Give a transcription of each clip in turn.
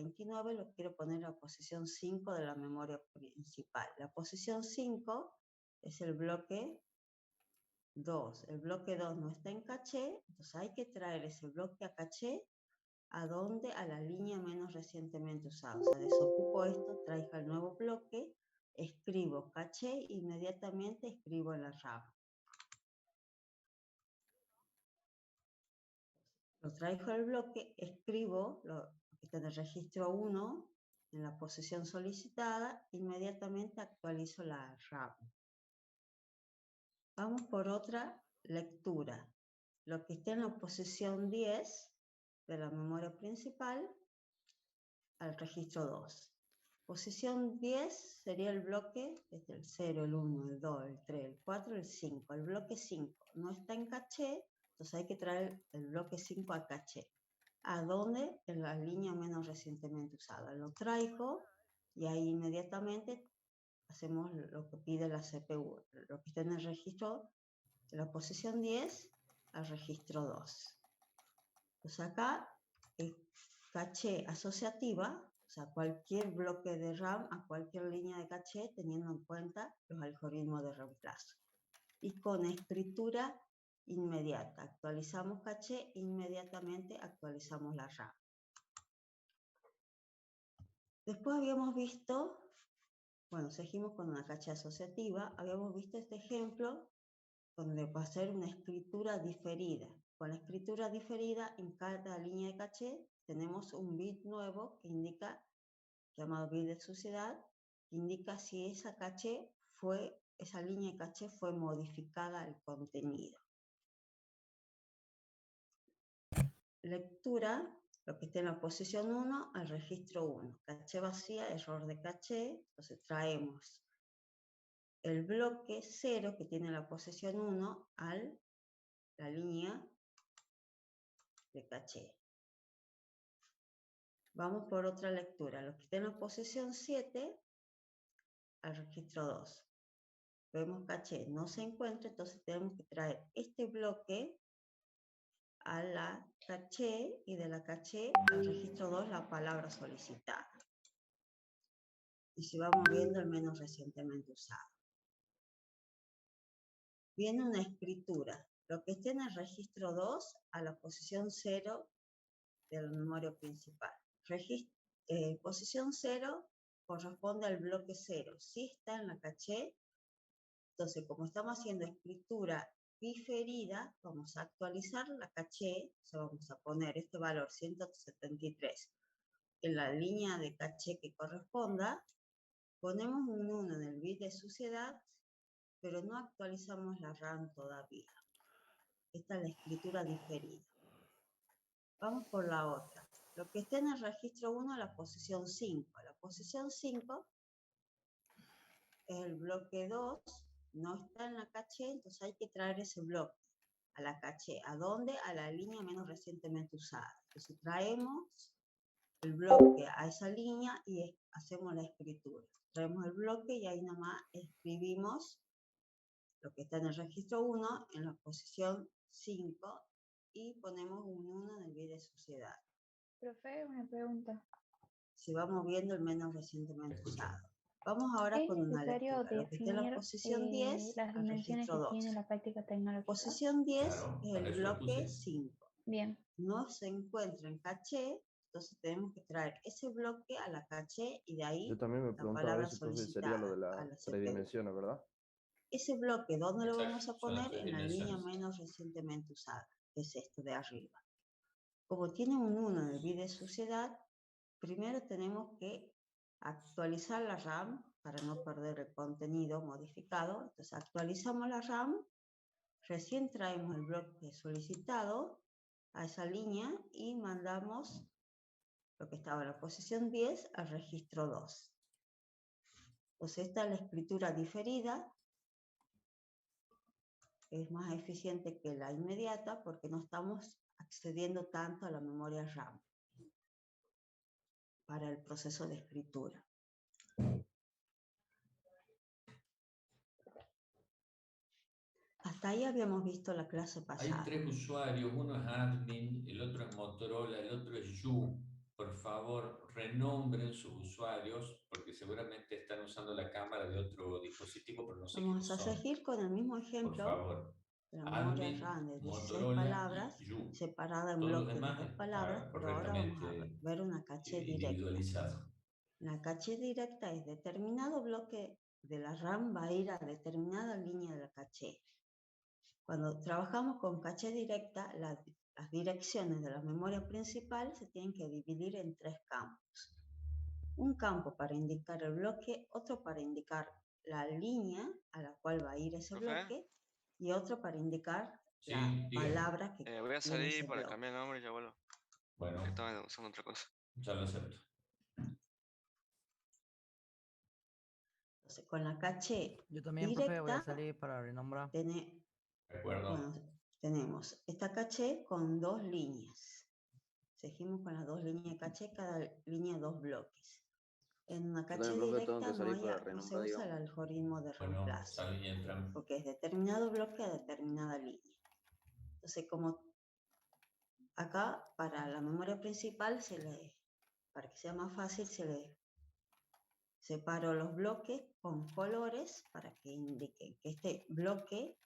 29 lo quiero poner en la posición 5 de la memoria principal. La posición 5 es el bloque 2. El bloque 2 no está en caché, entonces hay que traer ese bloque a caché. ¿A dónde? A la línea menos recientemente usada. O sea, desocupo esto, traigo el nuevo bloque, escribo caché, inmediatamente escribo en la RAM. Lo traigo al bloque, escribo lo que está en el registro 1, en la posición solicitada, inmediatamente actualizo la RAM. Vamos por otra lectura. Lo que está en la posición 10 de la memoria principal al registro 2. Posición 10 sería el bloque desde el 0, el 1, el 2, el 3, el 4, el 5. El bloque 5 no está en caché, entonces hay que traer el bloque 5 a caché. ¿A dónde? En la línea menos recientemente usada. Lo traigo y ahí inmediatamente hacemos lo que pide la CPU, lo que está en el registro de la posición 10 al registro 2. Pues acá es caché asociativa, o sea, cualquier bloque de RAM a cualquier línea de caché teniendo en cuenta los algoritmos de reemplazo. Y con escritura inmediata. Actualizamos caché, inmediatamente actualizamos la RAM. Después habíamos visto, bueno, seguimos con una caché asociativa, habíamos visto este ejemplo donde va a ser una escritura diferida. Con la escritura diferida, en cada línea de caché tenemos un bit nuevo que indica, llamado bit de suciedad, que indica si esa línea de caché fue modificada al contenido. Lectura, lo que está en la posición 1 al registro 1. Caché vacía, error de caché, entonces traemos el bloque 0 que tiene la posición 1 a la línea de caché. Vamos por otra lectura. Los que estén en la posición 7 al registro 2. Vemos caché, no se encuentra, entonces tenemos que traer este bloque a la caché y de la caché al registro 2 la palabra solicitada. Y se va moviendo el menos recientemente usado. Viene una escritura. Lo que esté en el registro 2 a la posición 0 de la memoria principal. Posición 0 corresponde al bloque 0. Si está en la caché, entonces como estamos haciendo escritura diferida, vamos a actualizar la caché, o sea, vamos a poner este valor 173 en la línea de caché que corresponda, ponemos un 1 en el bit de suciedad, pero no actualizamos la RAM todavía. Esta es la escritura diferida. Vamos por la otra. Lo que está en el registro 1 la posición 5. La posición 5 es el bloque 2, no está en la caché, entonces hay que traer ese bloque a la caché. ¿A dónde? A la línea menos recientemente usada. Entonces traemos el bloque a esa línea y hacemos la escritura. Traemos el bloque y ahí nomás escribimos lo que está en el registro 1 en la posición 5 y ponemos un 1 en el bit de suciedad. Profe, una pregunta. Se va moviendo el menos recientemente usado. Vamos ahora ¿Es con una necesario lectura. Lo que está en la definir posición 10 las al dimensiones registro que 2. tiene la práctica tecnológica? Posición 10 Claro, es para el eso lo bloque puse. 5. Bien. No se encuentra en caché, entonces tenemos que traer ese bloque a la caché y de ahí Yo también me la preguntaba palabra eso, profe, sería lo solicitada de a la la CPU. tridimensión, ¿verdad? Ese bloque, ¿dónde lo vamos a Exacto, son las poner? tres En la línea dimensiones. menos recientemente usada, que es esto de arriba. Como tiene un 1 en el bit de suciedad, primero tenemos que actualizar la RAM para no perder el contenido modificado. Entonces actualizamos la RAM, recién traemos el bloque solicitado a esa línea y mandamos lo que estaba en la posición 10 al registro 2. Entonces esta es la escritura diferida. Es más eficiente que la inmediata porque no estamos accediendo tanto a la memoria RAM para el proceso de escritura. Hasta ahí habíamos visto la clase Hay pasada. 3 usuarios, uno es admin, el otro es Motorola, el otro es Yu. Por favor, renombren sus usuarios, porque seguramente están usando la cámara de otro dispositivo, pero no sé Vamos quiénes a son. seguir con el mismo Por ejemplo favor. de la memoria Admin, RAM de 16 Motorola palabras, y You. separada en Todos los bloques de demás 2 está palabras, pero ahora vamos a correctamente ver una caché directa. individualizado. La caché directa es determinado bloque de la RAM va a ir a determinada línea de la caché. Cuando trabajamos con caché directa, las direcciones de la memoria principal se tienen que dividir en 3 campos. Un campo para indicar el bloque, otro para indicar la línea a la cual va a ir ese bloque y otro para indicar la palabra que voy a tiene ese salir para bloque. cambiar el nombre y ya vuelvo. Bueno, Estaba usando otra cosa. ya lo acepto. Entonces, con la caché Yo también, directa, profe, voy a salir para renombrar. De acuerdo. bueno, tenemos esta caché con 2 líneas. Seguimos con las 2 líneas de caché, cada línea 2 bloques. En una caché también, profe, tengo directa que salir para no se renombrar, usa el digamos. algoritmo de Bueno, reemplazo, salen y entran. porque es determinado bloque a determinada línea. Entonces, como acá para la memoria principal, para que sea más fácil, se le separo los bloques con colores para que indiquen que este bloque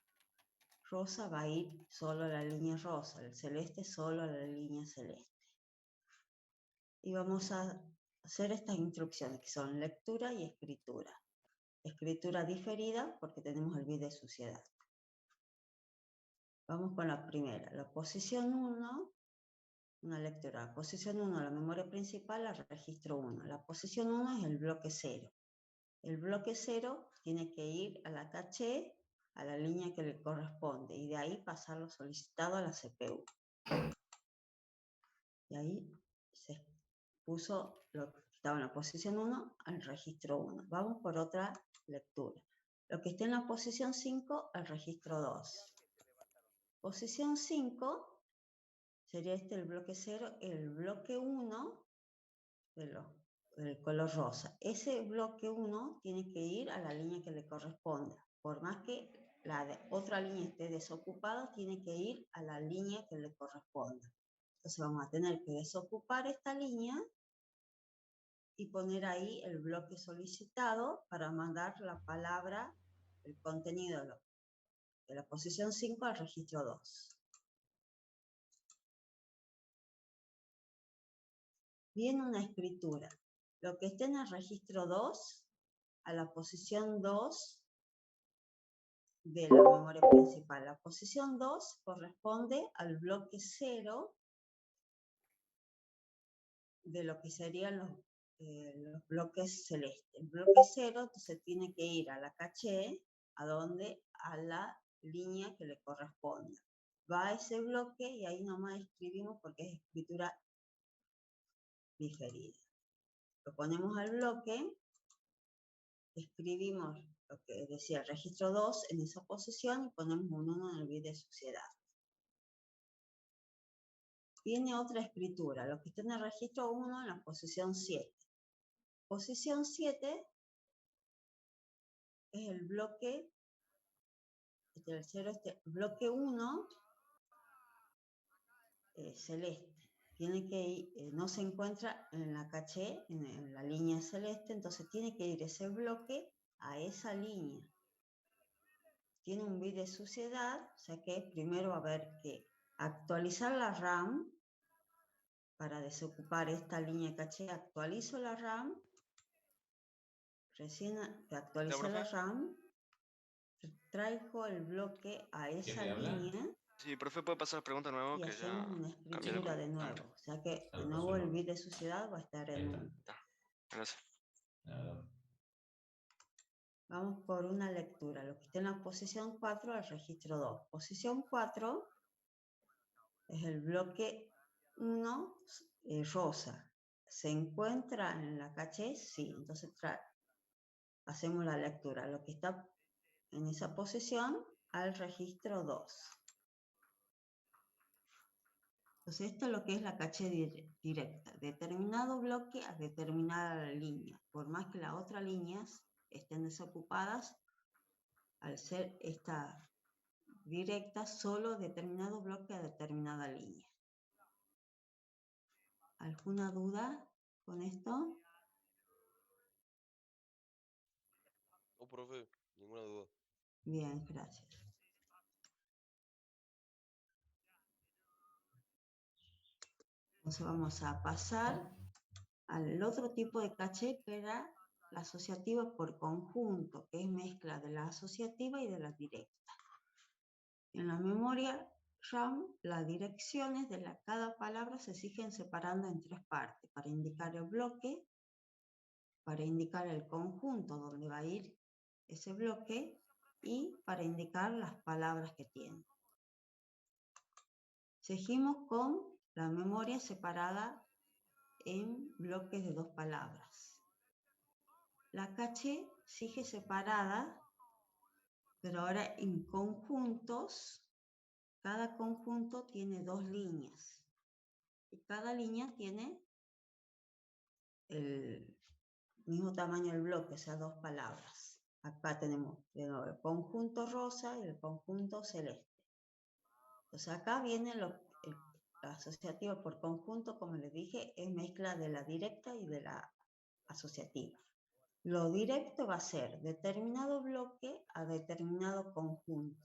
rosa va a ir solo a la línea rosa, el celeste solo a la línea celeste. Y vamos a hacer estas instrucciones que son lectura y escritura. Escritura diferida porque tenemos el bit de suciedad. Vamos con la primera, la posición 1, una lectura. La posición 1, la memoria principal, la registro 1. La posición 1 es el bloque 0. El bloque 0 tiene que ir a la caché, a la línea que le corresponde, y de ahí pasar lo solicitado a la CPU. Y ahí se puso lo que estaba en la posición 1 al registro 1. Vamos por otra lectura. Lo que esté en la posición 5 al registro 2. Posición 5 sería el bloque 0, el bloque 1 del color rosa. Ese bloque 1 tiene que ir a la línea que le corresponda. Por más que la otra línea esté desocupada, tiene que ir a la línea que le corresponda. Entonces vamos a tener que desocupar esta línea y poner ahí el bloque solicitado para mandar la palabra, el contenido de la posición 5 al registro 2. Viene una escritura. Lo que esté en el registro 2, a la posición 2 de la memoria principal. La posición 2 corresponde al bloque 0 de lo que serían los bloques celestes. El bloque 0 entonces tiene que ir a la caché, a la línea que le corresponda. Va a ese bloque y ahí nomás escribimos porque es escritura diferida. Lo ponemos al bloque, escribimos lo que decía el registro 2 en esa posición y ponemos un 1 en el bit de suciedad. Viene otra escritura, lo que está en el registro 1 en la posición 7. Posición 7 es el bloque, bloque 1 celeste. Tiene que ir, no se encuentra en la caché, en la línea celeste, entonces tiene que ir ese bloque a esa línea. Tiene un bit de suciedad, o sea que primero va a haber que actualizar la RAM para desocupar esta línea caché. Actualizo la RAM, recién que actualicé la RAM, traigo el bloque a esa línea. Sí, profe, puede pasar pregunta nueva y que ya hacemos una cambié de escritura de nuevo. O sea que de nuevo el bit de suciedad va a estar en 1. Gracias. Vamos por una lectura. Lo que está en la posición 4 al registro 2. Posición 4 es el bloque 1 rosa. ¿Se encuentra en la caché? Sí. Entonces hacemos la lectura. Lo que está en esa posición al registro 2. Entonces esto es lo que es la caché directa. Determinado bloque a determinada línea. Por más que las otras líneas estén desocupadas, al ser esta directa, solo determinado bloque a determinada línea. ¿Alguna duda con esto? No, profe, ninguna duda. Bien, gracias. Entonces vamos a pasar al otro tipo de caché que era la asociativa por conjunto, que es mezcla de la asociativa y de la directa. En la memoria RAM, las direcciones de cada palabra se siguen separando en tres partes, para indicar el bloque, para indicar el conjunto donde va a ir ese bloque y para indicar las palabras que tiene. Seguimos con la memoria separada en bloques de 2 palabras. La caché sigue separada, pero ahora en conjuntos. Cada conjunto tiene 2 líneas y cada línea tiene el mismo tamaño del bloque, o sea, 2 palabras. Acá tenemos el conjunto rosa y el conjunto celeste. Entonces acá viene la asociativa por conjunto, como les dije, es mezcla de la directa y de la asociativa. Lo directo va a ser determinado bloque a determinado conjunto.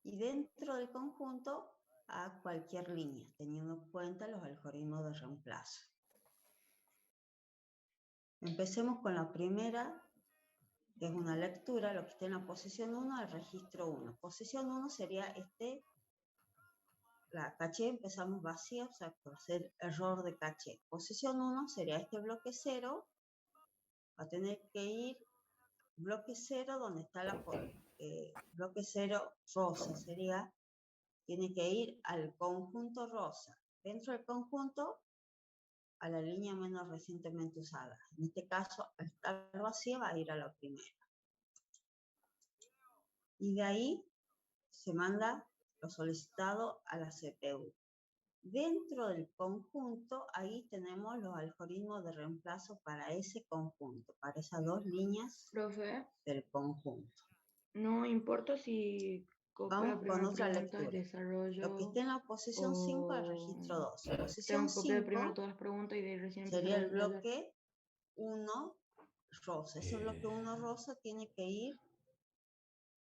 Y dentro del conjunto a cualquier línea, teniendo en cuenta los algoritmos de reemplazo. Empecemos con la primera, que es una lectura, lo que está en la posición 1 del registro 1. Posición 1 sería la caché empezamos vacía, o sea, por ser error de caché. Posición 1 sería este bloque 0, va a tener que ir bloque 0 donde está bloque 0 rosa, tiene que ir al conjunto rosa. Dentro del conjunto, a la línea menos recientemente usada. En este caso, al estar vacía, va a ir a la primera. Y de ahí se manda lo solicitado a la CPU. Dentro del conjunto, ahí tenemos los algoritmos de reemplazo para ese conjunto, para esas 2 líneas Profe, del conjunto. no importa si copio la Vamos con primera otra pregunta, lectura. desarrollo. Lo que está en la posición 5 del registro 2. Posición Tengo que copiar primero 5 todas las preguntas y de ahí recién empezar sería a el desarrollar. bloque 1 rosa. Ese bloque 1 rosa tiene que ir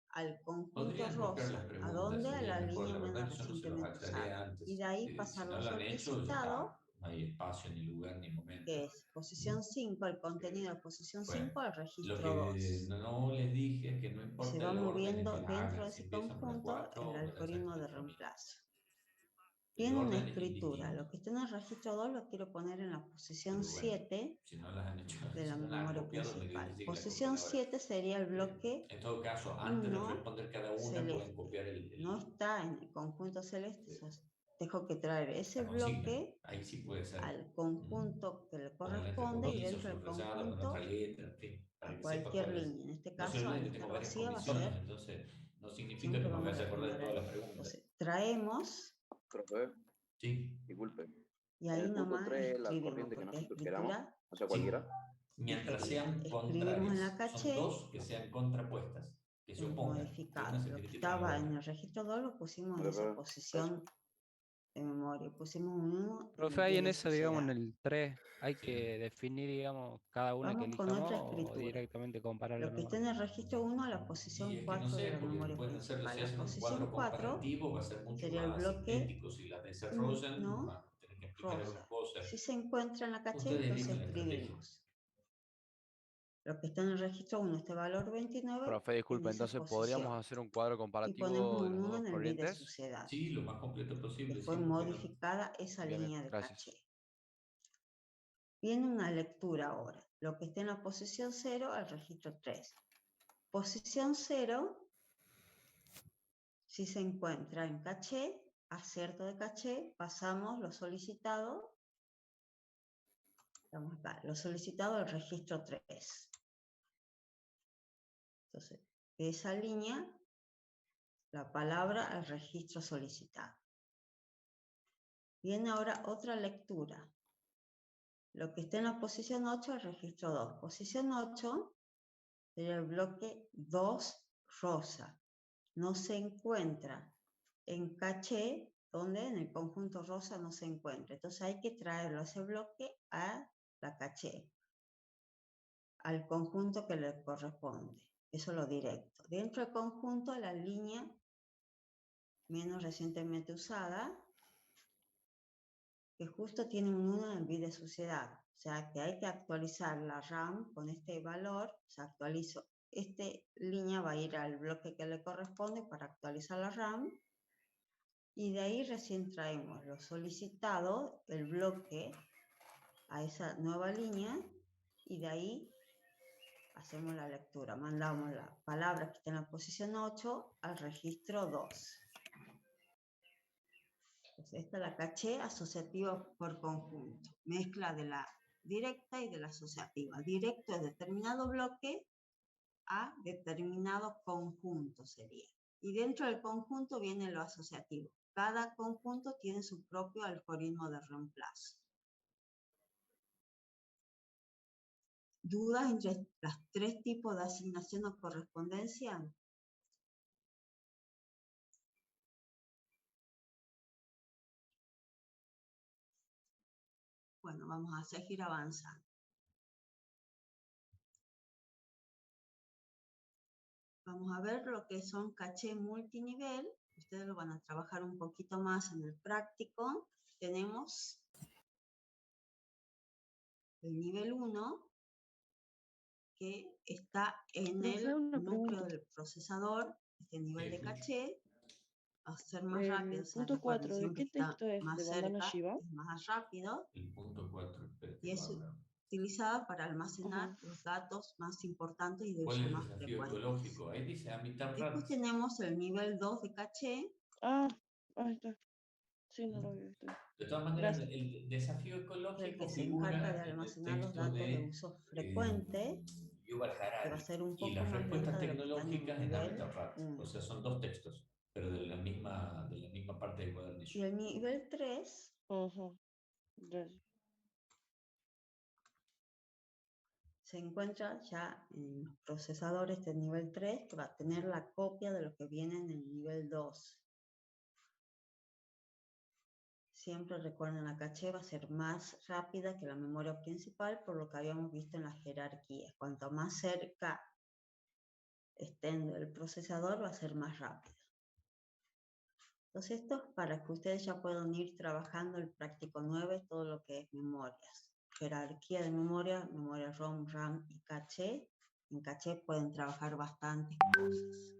al conjunto Podrían copiar las rosa. ¿A preguntas, dónde? A sería la mejor. línea La verdad menos que yo no se los recientemente aclaré usada. antes. Y de ahí Si pasar no lo lo han hecho, ya solicitado, está. No hay espacio, ni lugar, ni momento. que es posición 5, el contenido de posición Bueno, 5 al lo registro que 2. no les dije es que no Se importa va el orden en moviendo que las dentro de hagan, si ese empiezan con la conjunto 4 el o con la 3 algoritmo de electrónica. reemplazo. El Tiene una orden es escritura. indistinto. Lo que está en el registro 2 lo quiero poner en la posición Pero bueno, 7 si no las han hecho, de la si no las han memoria copiado, me principal. dice que la Posición copien ahora. 7 sería el bloque En todo caso, antes de 1 responder cada una, pueden celeste. copiar No está en el conjunto celeste, dejo que traer ese la consigna. bloque Ahí sí puede ser. al conjunto que le Pongan letra corresponde y corriza, dentro del subrayada, con otra conjunto letra, en fin, para a que sepa cualquier cuál es. línea. En este No se caso, al olviden que estar tengo varias vacía, va a comisiones, ser, entonces no significa siempre que me voy a vamos a acordar de poner todas ahí. las preguntas. Entonces, traemos Profe, Sí, disculpe. y En ahí el punto nomás 3, la escribimos, corriente que porque es nosotros queramos, escritura o sea, sí. cualquiera. Mientras diferida. sean Escribimos en la contrarias, son caché dos que sean contrapuestas, que se el opongan, que una modificado. se Lo tiene que que poner estaba en otra. el registro 2 lo pusimos en Profe, esa eso. posición de memoria. Pusimos un 1 en Profe, el ahí bien en de esa, digamos, en suceder. el 3, hay Sí. que definir, digamos, cada una que Vamos con elijamos otra o escritura. directamente compararla Lo que nomás. está en el registro 1 a la Y posición es que no 4 de sé, la porque memoria pueden hacerlo, principal. si La hacen un posición cuadro 4 comparativo, va a ser mucho sería el más bloque sintético. Si las desarrollan, 1 van a tener que explicar algunas rosa. cosas. Si se encuentra en la caché, Ustedes entonces eligen la estrategia. escribimos. Lo que está en el registro 1, este valor 29, Profe, en disculpe, esa entonces podríamos posición. hacer un cuadro Y ponemos comparativo de un los 1 dos en el bit de corrientes. suciedad. Sí, lo más completo Que posible, fue sí, porque no. modificada esa Bien, línea de gracias. caché. Viene una lectura ahora. Lo que está en la posición 0 al registro 3. Posición 0, si se encuentra en caché, acierto de caché, pasamos lo solicitado, estamos acá, lo solicitado al registro 3. Entonces, de esa línea, la palabra al registro solicitado. Viene ahora otra lectura. Lo que está en la posición 8 al registro 2. Posición 8 sería el bloque 2 rosa. No se encuentra en caché, donde en el conjunto rosa no se encuentra. Entonces hay que traerlo a ese bloque a la caché al conjunto que le corresponde. Eso es lo directo. Dentro del conjunto, la línea menos recientemente usada, que justo tiene un 1 en bit de suciedad. O sea que hay que actualizar la RAM con este valor. O sea, actualizo. Esta línea va a ir al bloque que le corresponde para actualizar la RAM. Y de ahí recién traemos lo solicitado, el bloque, a esa nueva línea. Y de ahí hacemos la lectura. Mandamos la palabra que está en la posición 8 al registro 2. Entonces, esta es la caché asociativa por conjunto. Mezcla de la directa y de la asociativa. Directo es determinado bloque a determinado conjunto sería. Y dentro del conjunto viene lo asociativo. Cada conjunto tiene su propio algoritmo de reemplazo. ¿Dudas entre los 3 tipos de asignación o correspondencia? Bueno, vamos a seguir avanzando. Vamos a ver lo que son caché multinivel. Ustedes lo van a trabajar un poquito más en el práctico. Tenemos el nivel 1, que está en Profe, el una núcleo pregunta. del procesador. Este nivel Sí, de sí. caché va a ser más rápido. O sea, Punto recuerden, 4, ¿de siempre qué que está texto es? más ¿De Bandana cerca, Shiva? es más rápido. El punto 4, espera que Y lo es abra. utilizada para almacenar Ajá. los datos más importantes y de ¿Cuál uso es el más desafío frecuente. ecológico? Ahí dice Amitabh Después Rats. tenemos el nivel 2 de caché. Ah, ahí está. Sí, no lo había visto. De todas maneras, Gracias. el desafío El ecológico que se encarga de figura en el almacenar los texto datos de de uso frecuente, Yuval que va a Harari. ser un Y poco las más respuestas lenta de lo que está en el tecnológicas en nivel Amitabh Rats. 1. O sea, son 2 textos, pero de la misma parte del Y cuadernillo. el nivel 3 Ajá. Gracias. se encuentra ya en los procesadores del nivel 3, que va a tener la copia de lo que viene en el nivel 2. Siempre recuerden, la caché va a ser más rápida que la memoria principal, por lo que habíamos visto en la jerarquía. Cuanto más cerca estén del procesador, va a ser más rápido. Entonces, esto es para que ustedes ya puedan ir trabajando el práctico 9, todo lo que es memorias. Jerarquía de memoria, memoria ROM, RAM y caché. En caché pueden trabajar bastantes cosas.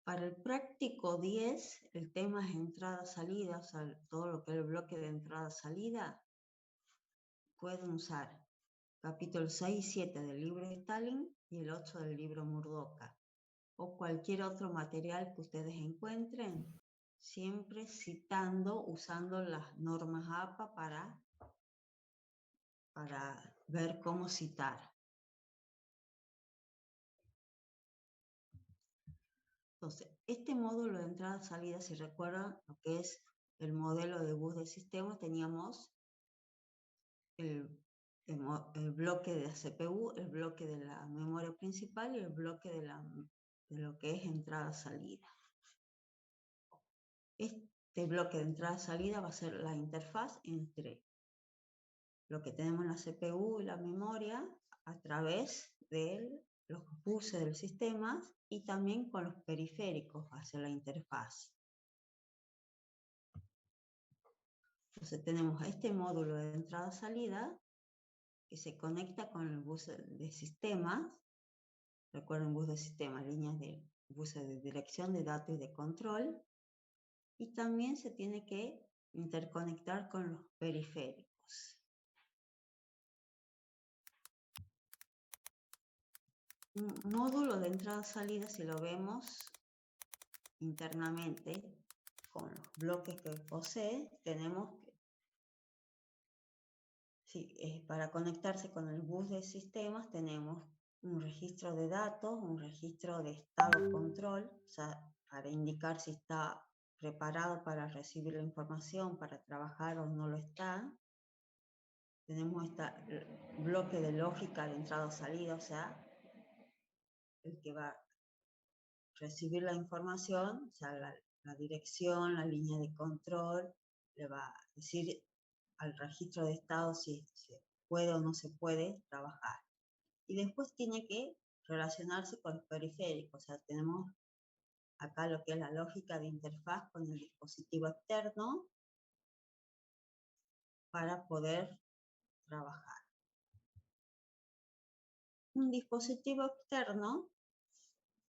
Para el práctico 10, el tema es entrada-salida, o sea, todo lo que es el bloque de entrada-salida. Pueden usar capítulo 6 y 7 del libro de Stalin y el 8 del libro Murdoka, o cualquier otro material que ustedes encuentren, siempre citando, usando las normas APA para ver cómo citar. Entonces, este módulo de entrada-salida, si recuerdan lo que es el modelo de bus del sistema, teníamos el bloque de la CPU, el bloque de la memoria principal y el bloque de lo que es entrada-salida. Este bloque de entrada-salida va a ser la interfaz entre lo que tenemos en la CPU y la memoria a través de los buses del sistema y también con los periféricos hacia la interfaz. Entonces tenemos este módulo de entrada-salida que se conecta con el bus de sistemas. Recuerden, bus de sistemas, líneas de buses de dirección de datos y de control. Y también se tiene que interconectar con los periféricos. Un módulo de entrada-salida, si lo vemos internamente, con los bloques que posee, tenemos que, para conectarse con el bus de sistemas, tenemos un registro de datos, un registro de estado control, o sea, para indicar si está preparado para recibir la información, para trabajar o no lo está. Tenemos este bloque de lógica de entrada-salida, o sea, el que va a recibir la información, o sea, la dirección, la línea de control, le va a decir al registro de estado si se puede o no se puede trabajar. Y después tiene que relacionarse con los periféricos, o sea, tenemos acá lo que es la lógica de interfaz con el dispositivo externo para poder trabajar. Un dispositivo externo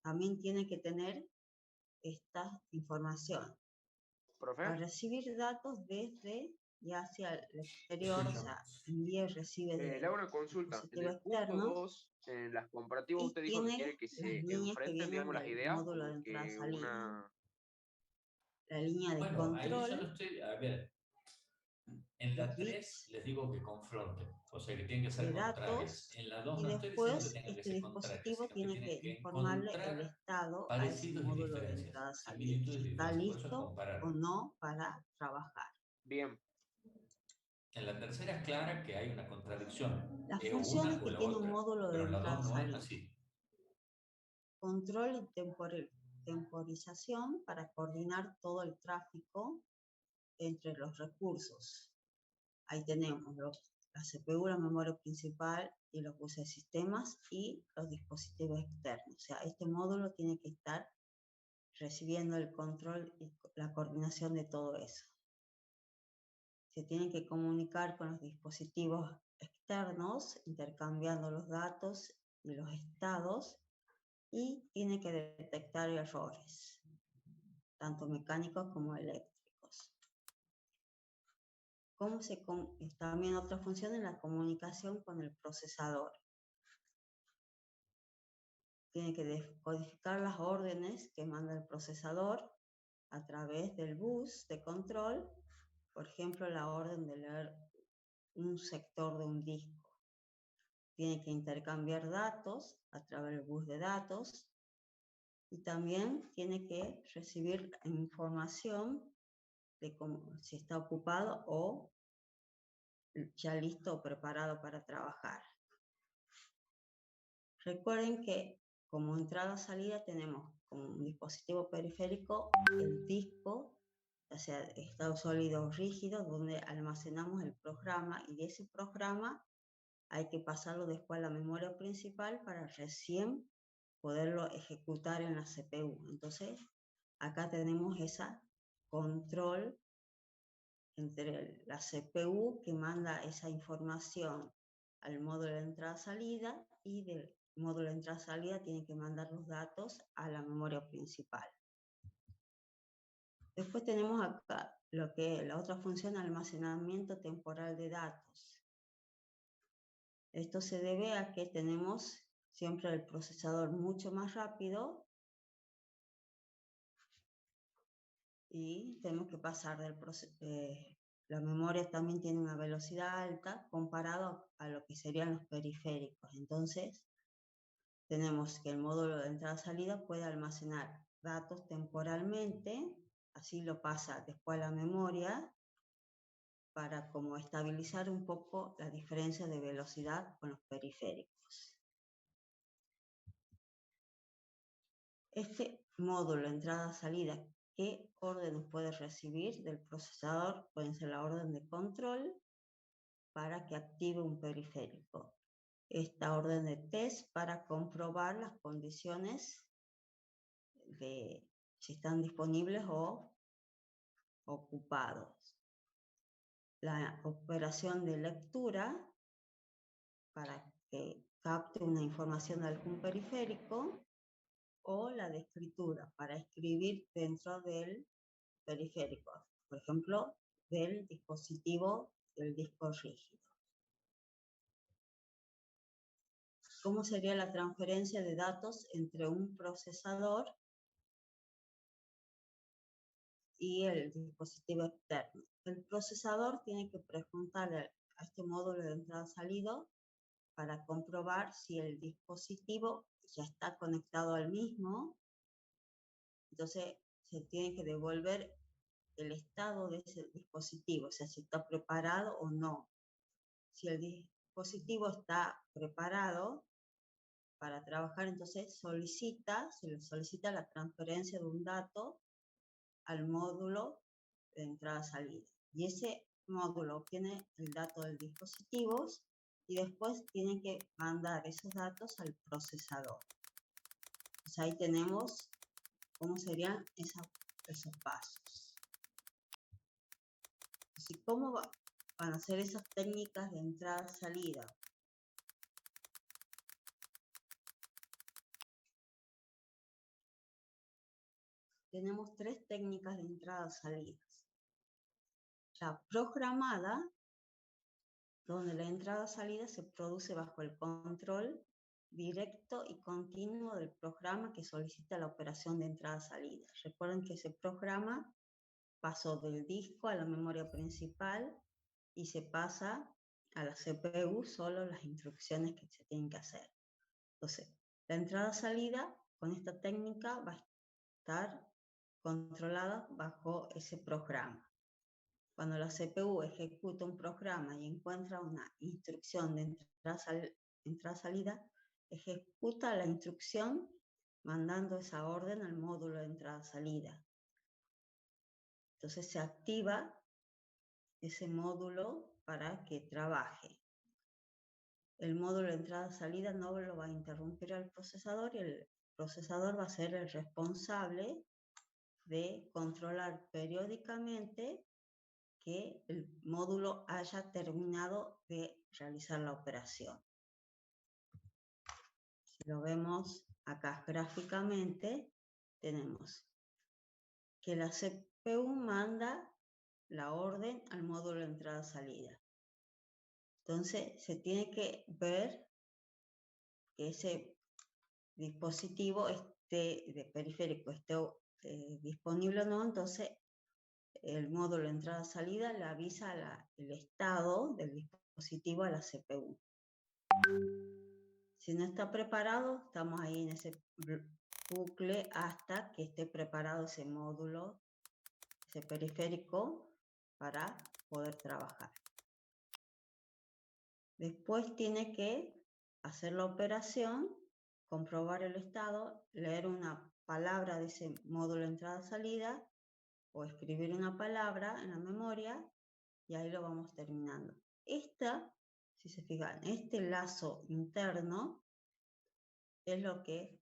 también tiene que tener esta información. Profe, Para recibir datos desde y hacia el exterior, o sea, envía y recibe le hago una consulta. En dispositivo el punto externo 2, en las comparativas, y usted dijo que tiene quiere que las se líneas que enfrenten, vienen digamos, las del ideas, módulo de como que entrada-salida. una... La línea de Bueno, ahí yo no control, estoy, a ver, en la los 3 bits les digo que confronten, o sea que tienen que ser de contrarias. datos En la 2 y no estoy diciendo que después tengan que este ser contrarias, dispositivo sino que tiene que tienen que informarle el encontrar estado a ese parecidos y módulo de diferencias, entrada-salida, similitudes y si está diferencias, por eso es listo comparar. o no para trabajar. Bien, En la tercera es clara que hay una contradicción, Las es o funciones una o que la tiene un otra, módulo de pero en la 2 no es entrada-salida: así. control y temporización para coordinar todo el tráfico entre los recursos. Ahí tenemos la CPU, la memoria principal y los buses de sistemas y los dispositivos externos. O sea, este módulo tiene que estar recibiendo el control y la coordinación de todo eso. Se tiene que comunicar con los dispositivos externos, intercambiando los datos y los estados, y tiene que detectar errores, tanto mecánicos como eléctricos. También otra función es la comunicación con el procesador. Tiene que decodificar las órdenes que manda el procesador a través del bus de control, por ejemplo, la orden de leer un sector de un disco. Tiene que intercambiar datos a través del bus de datos y también tiene que recibir información de si está ocupado o ya listo o preparado para trabajar. Recuerden que como entrada-salida tenemos como un dispositivo periférico el disco, o sea, estado sólido o rígido, donde almacenamos el programa, y de ese programa hay que pasarlo después a la memoria principal para recién poderlo ejecutar en la CPU. Entonces, acá tenemos ese control entre la CPU que manda esa información al módulo de entrada-salida, y del módulo de entrada-salida tiene que mandar los datos a la memoria principal. Después tenemos acá lo que la otra función, almacenamiento temporal de datos. Esto se debe a que tenemos siempre el procesador mucho más rápido y tenemos que pasar del la memoria también tiene una velocidad alta comparado a lo que serían los periféricos. Entonces, tenemos que el módulo de entrada-salida puede almacenar datos temporalmente, así lo pasa después a la memoria, para como estabilizar un poco la diferencia de velocidad con los periféricos. Este módulo entrada-salida, ¿qué órdenes puede recibir del procesador? Pueden ser la orden de control para que active un periférico. Esta orden de test para comprobar las condiciones de si están disponibles o ocupados. La operación de lectura para que capte una información de algún periférico, o la de escritura para escribir dentro del periférico, por ejemplo, del dispositivo del disco rígido. ¿Cómo sería la transferencia de datos entre un procesador y el dispositivo externo? El procesador tiene que preguntarle a este módulo de entrada-salida para comprobar si el dispositivo ya está conectado al mismo. Entonces se tiene que devolver el estado de ese dispositivo, o sea, si está preparado o no. Si el dispositivo está preparado para trabajar, entonces se le solicita la transferencia de un dato al módulo de entrada-salida. Y ese módulo obtiene el dato del dispositivo y después tiene que mandar esos datos al procesador. Pues ahí tenemos cómo serían esos pasos. Así, ¿cómo van a ser esas técnicas de entrada-salida? Tenemos 3 técnicas de entrada-salidas. La programada, donde la entrada-salida se produce bajo el control directo y continuo del programa que solicita la operación de entrada-salida. Recuerden que ese programa pasó del disco a la memoria principal y se pasa a la CPU solo las instrucciones que se tienen que hacer. Entonces, la entrada-salida con esta técnica va a estar controlada bajo ese programa. Cuando la CPU ejecuta un programa y encuentra una instrucción de entrada-salida, ejecuta la instrucción mandando esa orden al módulo de entrada-salida. Entonces se activa ese módulo para que trabaje. El módulo de entrada-salida no lo va a interrumpir al procesador y el procesador va a ser el responsable de controlar periódicamente que el módulo haya terminado de realizar la operación. Si lo vemos acá gráficamente, tenemos que la CPU manda la orden al módulo de entrada-salida. Entonces, se tiene que ver que ese dispositivo de periférico esté disponible o no. Entonces, el módulo de entrada-salida le avisa el estado del dispositivo a la CPU. Si no está preparado, estamos ahí en ese bucle hasta que esté preparado ese módulo, ese periférico, para poder trabajar. Después tiene que hacer la operación, comprobar el estado, leer una palabra de ese módulo de entrada-salida o escribir una palabra en la memoria y ahí lo vamos terminando. Si se fijan, este lazo interno es lo que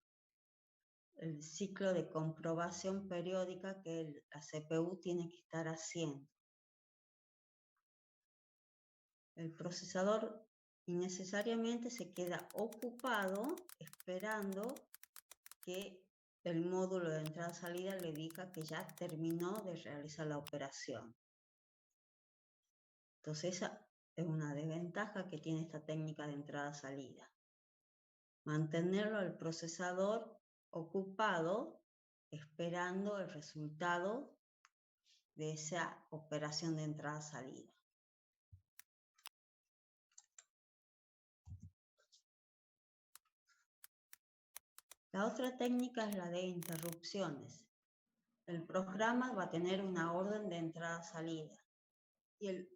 el ciclo de comprobación periódica que la CPU tiene que estar haciendo. El procesador innecesariamente se queda ocupado esperando que el módulo de entrada-salida le diga que ya terminó de realizar la operación. Entonces esa es una desventaja que tiene esta técnica de entrada-salida. Mantenerlo al procesador ocupado esperando el resultado de esa operación de entrada-salida. La otra técnica es la de interrupciones. El programa va a tener una orden de entrada-salida y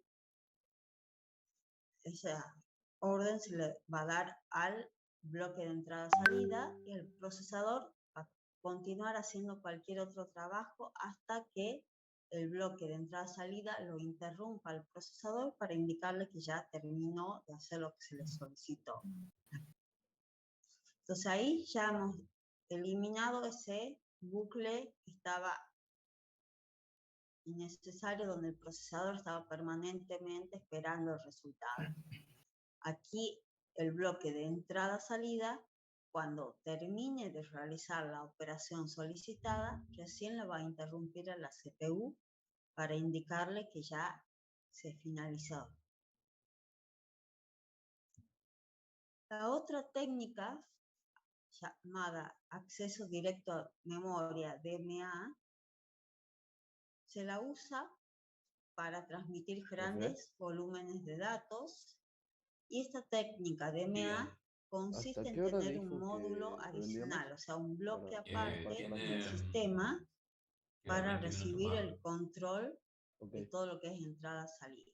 esa orden se le va a dar al bloque de entrada-salida y el procesador va a continuar haciendo cualquier otro trabajo hasta que el bloque de entrada-salida lo interrumpa al procesador para indicarle que ya terminó de hacer lo que se le solicitó. Entonces ahí ya hemos eliminado ese bucle que estaba innecesario, donde el procesador estaba permanentemente esperando el resultado. Aquí el bloque de entrada-salida, cuando termine de realizar la operación solicitada, recién la va a interrumpir a la CPU para indicarle que ya se finalizó. La otra técnica, llamada acceso directo a memoria, DMA, se la usa para transmitir grandes volúmenes de datos y esta técnica DMA consiste en tener un módulo adicional, o sea, un bloque aparte del sistema para recibir el control de todo lo que es entrada-salida.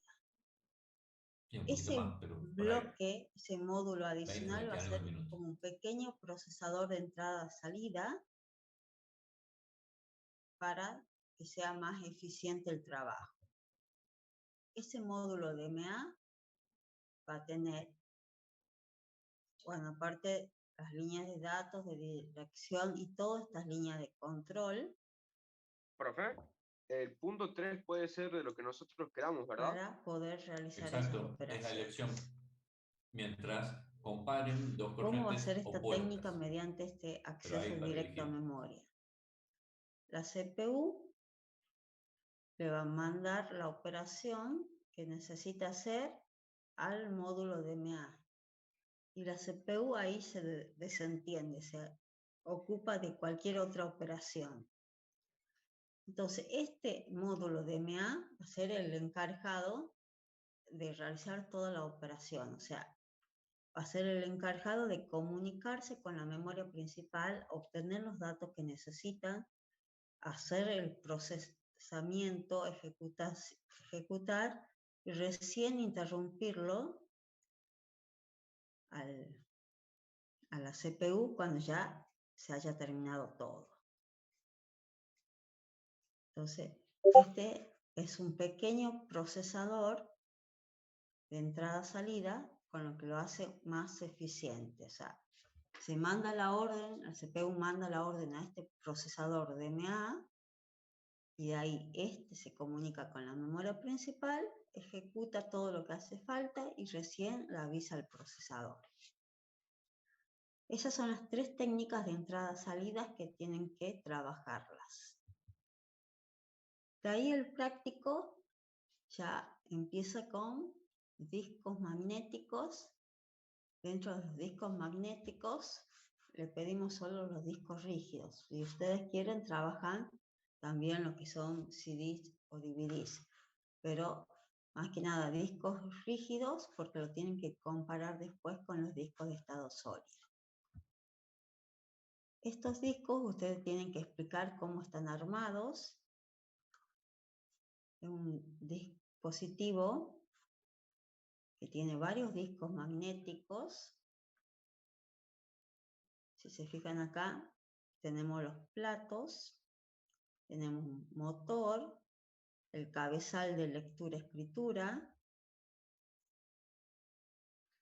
Ese bloque, ese módulo adicional va a ser como un pequeño procesador de entrada-salida para que sea más eficiente el trabajo. Ese módulo DMA va a tener, bueno, aparte las líneas de datos, de dirección y todas estas líneas de control Profe, el punto 3 puede ser de lo que nosotros queramos, ¿verdad? para poder realizar esas Exacto, es la operaciones. elección. Mientras comparen dos ¿Cómo va a corrientes ser esta opuestas. técnica mediante este acceso para directo a elegir. memoria? La CPU le va a mandar la operación que necesita hacer al módulo DMA. Y la CPU ahí se desentiende, se ocupa de cualquier otra operación. Entonces, este módulo DMA va a ser el encargado de realizar toda la operación, o sea, va a ser el encargado de comunicarse con la memoria principal, obtener los datos que necesitan, hacer el procesamiento, ejecutar y recién interrumpirlo a la CPU cuando ya se haya terminado todo. Entonces, este es un pequeño procesador de entrada-salida, con lo que lo hace más eficiente. O sea, se manda la orden, la CPU manda la orden a este procesador DMA, y de ahí este se comunica con la memoria principal, ejecuta todo lo que hace falta y recién la avisa al procesador. Esas son las 3 técnicas de entrada-salida que tienen que trabajarlas. De ahí el práctico ya empieza con discos magnéticos. Dentro de los discos magnéticos le pedimos solo los discos rígidos. Si ustedes quieren, trabajan también lo que son CDs o DVDs. Pero más que nada discos rígidos porque lo tienen que comparar después con los discos de estado sólido. Estos discos ustedes tienen que explicar cómo están armados. Es un dispositivo que tiene varios discos magnéticos. Si se fijan acá, tenemos los platos, tenemos un motor, el cabezal de lectura-escritura.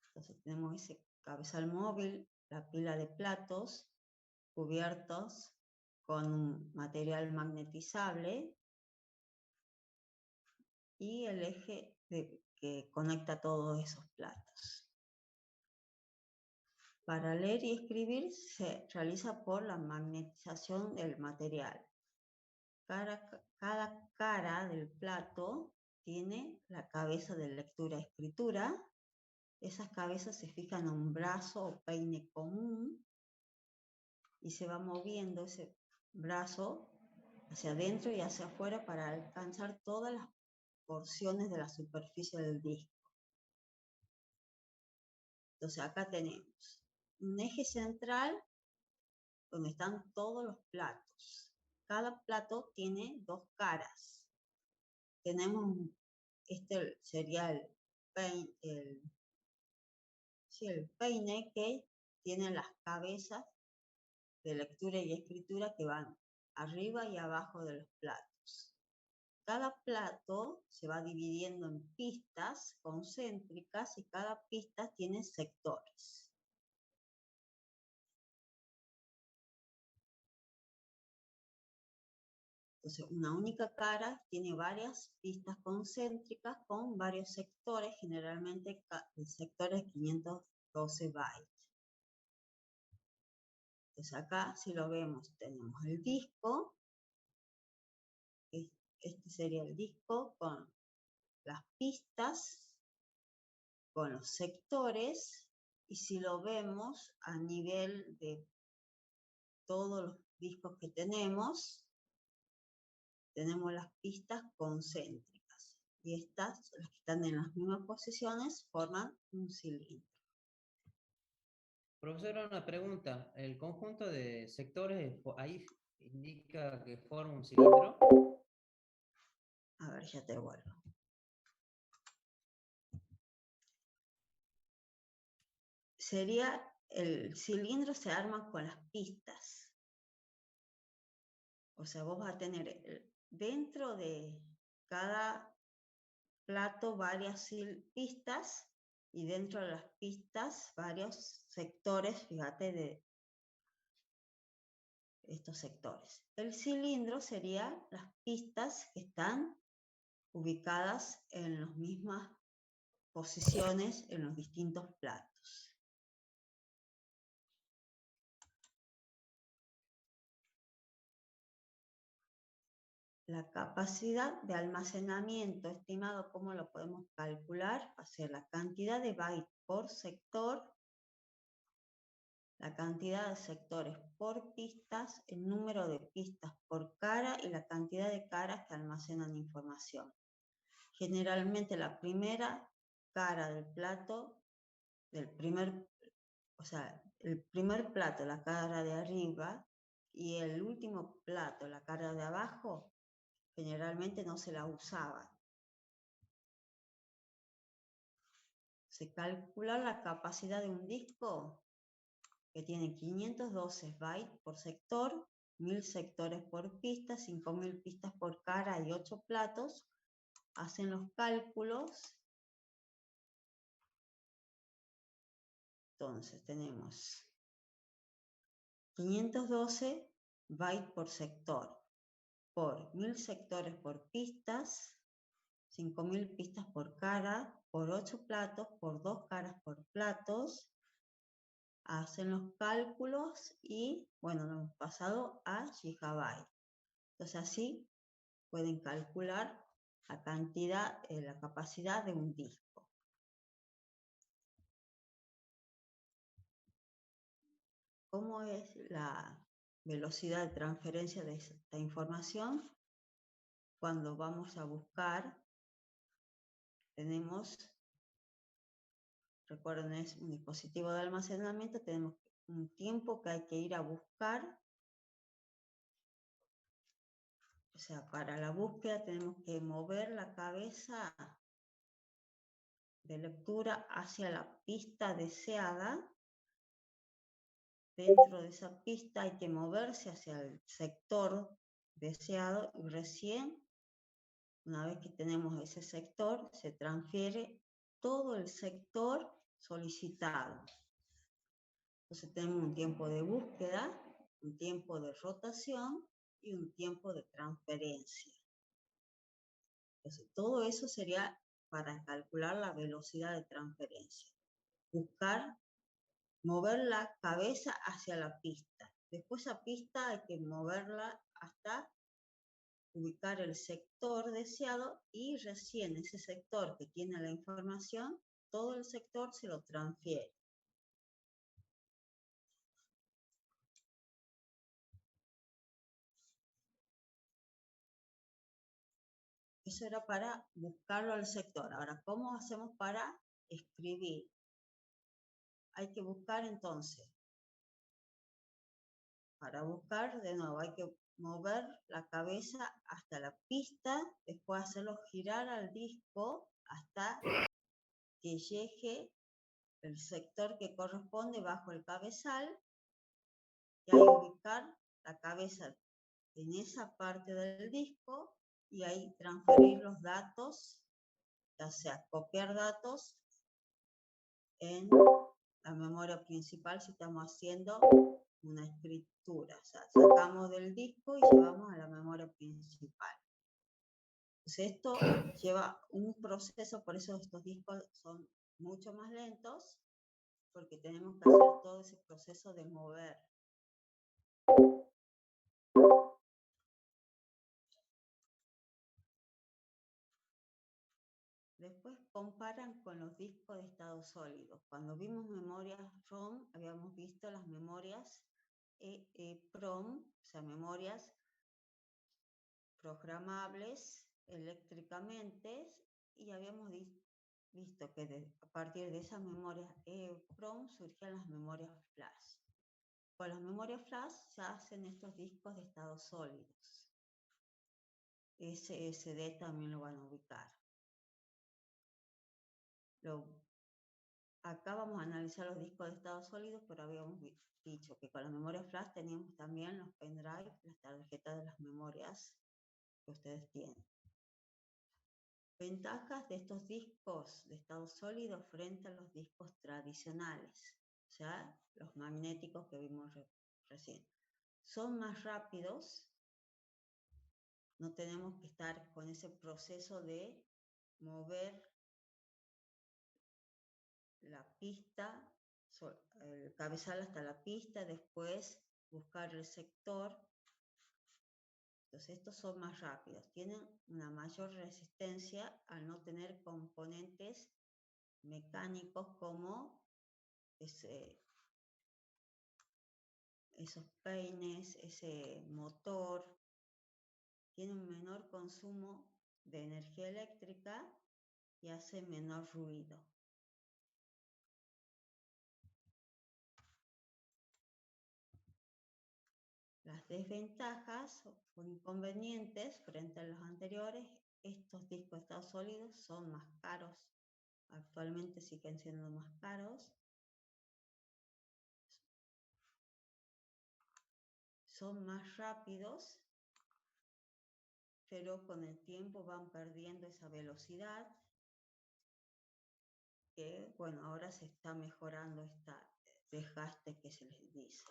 Entonces tenemos ese cabezal móvil, la pila de platos cubiertos con un material magnetizable y el eje que conecta todos esos platos. Para leer y escribir se realiza por la magnetización del material. Cada cara del plato tiene la cabeza de lectura-escritura. Esas cabezas se fijan en un brazo o peine común y se va moviendo ese brazo hacia adentro y hacia afuera para alcanzar todas las porciones de la superficie del disco. Entonces acá tenemos un eje central donde están todos los platos. Cada plato tiene 2 caras. Tenemos, este sería el peine que tiene las cabezas de lectura y escritura que van arriba y abajo de los platos. Cada plato se va dividiendo en pistas concéntricas y cada pista tiene sectores. Entonces, una única cara tiene varias pistas concéntricas con varios sectores, generalmente el sector es 512 bytes. Entonces acá, si lo vemos, tenemos el disco. Este sería el disco con las pistas, con los sectores, y si lo vemos a nivel de todos los discos que tenemos las pistas concéntricas. Y estas, las que están en las mismas posiciones, forman un cilindro. Profesora, una pregunta. ¿El conjunto de sectores ahí indica que forma un cilindro? A ver, ya te vuelvo. Sería, el cilindro se arma con las pistas. O sea, vos vas a tener dentro de cada plato varias pistas y dentro de las pistas varios sectores, fíjate, de estos sectores. El cilindro serían las pistas que están ubicadas en las mismas posiciones en los distintos platos. La capacidad de almacenamiento estimado, ¿cómo lo podemos calcular? Va a ser la cantidad de bytes por sector, la cantidad de sectores por pistas, el número de pistas por cara y la cantidad de caras que almacenan información. Generalmente la primera cara del plato, el primer plato, la cara de arriba, y el último plato, la cara de abajo, generalmente no se la usaba. Se calcula la capacidad de un disco que tiene 512 bytes por sector, 1000 sectores por pista, 5000 pistas por cara y 8 platos. Hacen los cálculos. Entonces tenemos 512 bytes por sector, por 1000 sectores por pistas, 5000 pistas por cara, por 8 platos, por 2 caras por platos. Hacen los cálculos y, bueno, lo hemos pasado a gigabyte. Entonces así pueden calcular la cantidad, la capacidad de un disco. ¿Cómo es la velocidad de transferencia de esta información? Cuando vamos a buscar, tenemos, recuerden, es un dispositivo de almacenamiento, tenemos un tiempo que hay que ir a buscar. O sea, para la búsqueda tenemos que mover la cabeza de lectura hacia la pista deseada. Dentro de esa pista hay que moverse hacia el sector deseado y recién, una vez que tenemos ese sector, se transfiere todo el sector solicitado. Entonces tenemos un tiempo de búsqueda, un tiempo de rotación y un tiempo de transferencia. Entonces todo eso sería para calcular la velocidad de transferencia. Buscar, mover la cabeza hacia la pista. Después esa pista hay que moverla hasta ubicar el sector deseado y recién ese sector que tiene la información, todo el sector se lo transfiere. Eso era para buscarlo al sector. Ahora, ¿cómo hacemos para escribir? Hay que buscar entonces. Para buscar, de nuevo, hay que mover la cabeza hasta la pista, después hacerlo girar al disco hasta que llegue el sector que corresponde bajo el cabezal, y ahí ubicar la cabeza en esa parte del disco y ahí transferir los datos, ya sea copiar datos en la memoria principal si estamos haciendo una escritura. O sea, sacamos del disco y llevamos a la memoria principal. Entonces esto lleva un proceso, por eso estos discos son mucho más lentos, porque tenemos que hacer todo ese proceso de mover. Después comparan con los discos de estado sólido. Cuando vimos memorias ROM, habíamos visto las memorias EEPROM, o sea, memorias programables eléctricamente, y habíamos visto que a partir de esas memorias EEPROM surgían las memorias flash. Con las memorias flash se hacen estos discos de estado sólidos. SSD también lo van a ubicar. Acá vamos a analizar los discos de estado sólido, pero habíamos dicho que con la memoria flash teníamos también los pendrive, las tarjetas de las memorias que ustedes tienen. Ventajas de estos discos de estado sólido frente a los discos tradicionales, o sea, los magnéticos que vimos recién. Son más rápidos, no tenemos que estar con ese proceso de mover la pista, el cabezal hasta la pista, después buscar el sector. Entonces estos son más rápidos, tienen una mayor resistencia al no tener componentes mecánicos como esos peines, ese motor. Tienen un menor consumo de energía eléctrica y hace menor ruido. Las desventajas o inconvenientes frente a los anteriores, estos discos de estado sólido son más caros. Actualmente siguen siendo más caros. Son más rápidos, pero con el tiempo van perdiendo esa velocidad. Que, bueno, ahora se está mejorando este desgaste que se les dice.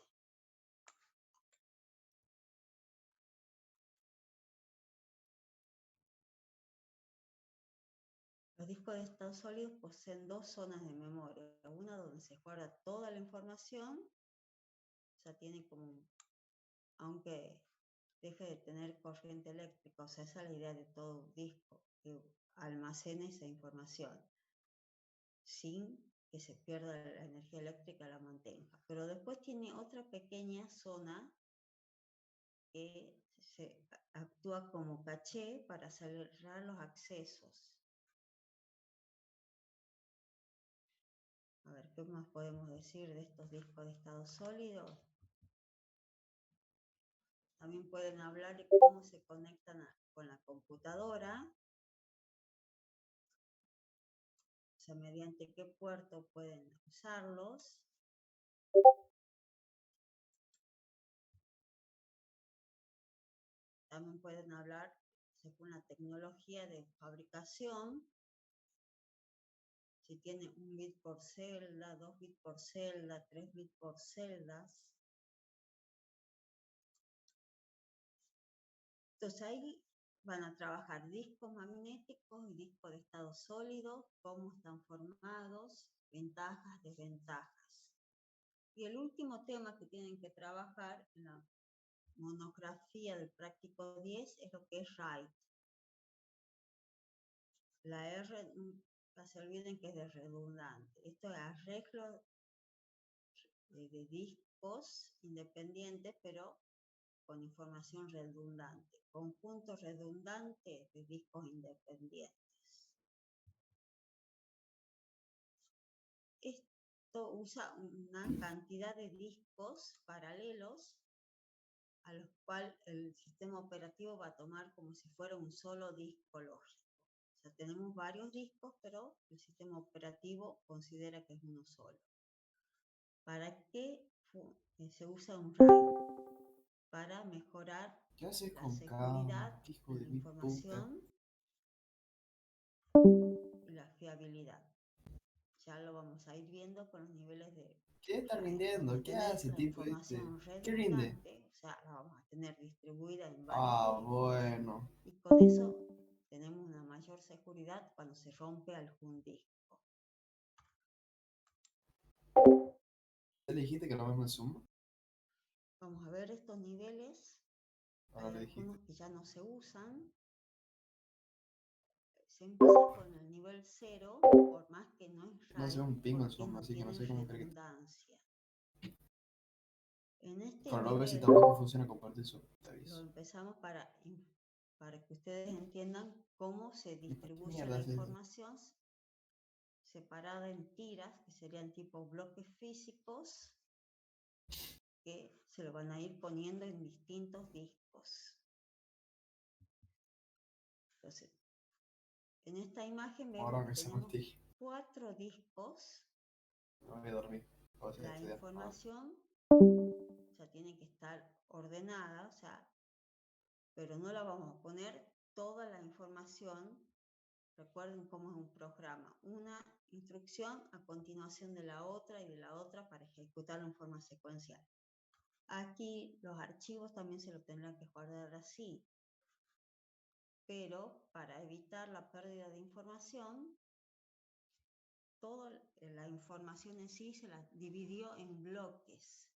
Los discos de estado sólido poseen dos zonas de memoria. Una donde se guarda toda la información, o sea, tiene como, aunque deje de tener corriente eléctrica, o sea, esa es la idea de todo un disco, que almacene esa información, sin que se pierda la energía eléctrica, la mantenga. Pero después tiene otra pequeña zona que actúa como caché para cerrar los accesos. A ver, ¿qué más podemos decir de estos discos de estado sólido? También pueden hablar de cómo se conectan con la computadora. O sea, mediante qué puerto pueden usarlos. También pueden hablar según la tecnología de fabricación. Si tiene 1 bit por celda, 2 bits por celda, 3 bits por celdas. Entonces ahí van a trabajar discos magnéticos y discos de estado sólido, cómo están formados, ventajas, desventajas. Y el último tema que tienen que trabajar en la monografía del práctico 10 es lo que es RAID. La R, nunca se olviden que es de redundante. Esto es arreglo de discos independientes, pero con información redundante. Conjunto redundante de discos independientes. Esto usa una cantidad de discos paralelos a los cuales el sistema operativo va a tomar como si fuera un solo disco lógico. O sea, tenemos varios discos, pero el sistema operativo considera que es uno solo. ¿Para qué se usa un RAID? Para mejorar ¿Qué haces la con seguridad cada hijo de de la mi puta? información y la fiabilidad. Ya lo vamos a ir viendo con los niveles de ¿Qué está RAID. rindiendo? Vamos a ¿Qué tener hace la tipo este? información ¿Qué rinde? redundante, o sea, la vamos a tener distribuida en varios Ah, discos, bueno. y con eso tenemos una mayor seguridad cuando se rompe algún disco. ¿Ya le dijiste que lo mismo en Zoom? Vamos a ver estos niveles. Ahora Hay le dijiste. algunos que ya no se usan. Se empieza con el nivel 0, por más que no es No sé RAID, un pingo en porque Zoom, no así que no tiene sé cómo crees que... redundancia. En este Con lo que si nivel tampoco funciona compartir Zoom, te lo aviso. empezamos para que ustedes entiendan cómo se ¿Y por qué distribuye mierda la haces eso? información separada en tiras, que serían tipo bloques físicos, que se lo van a ir poniendo en distintos discos. Entonces, en esta imagen vemos Ahora que que se tenemos mastigue. 4 discos. Me voy a dormir. O sea, La estudiar. información, o sea, tiene que estar ordenada, o sea, pero no la vamos a poner toda la información. Recuerden cómo es un programa. Una instrucción a continuación de la otra y de la otra para ejecutarlo en forma secuencial. Aquí los archivos también se lo tendrán que guardar así. Pero para evitar la pérdida de información, toda la información en sí se la dividió en bloques.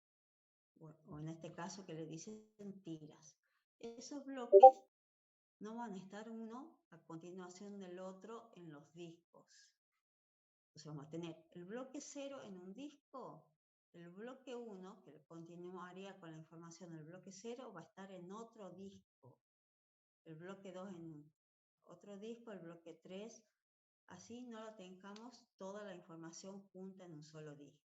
O en este caso que le dicen tiras. Esos bloques no van a estar uno a continuación del otro en los discos. Entonces vamos a tener el bloque 0 en un disco, el bloque 1, que continuaría con la información del bloque 0, va a estar en otro disco. El bloque 2 en otro disco, el bloque 3, así no lo tengamos toda la información junta en un solo disco.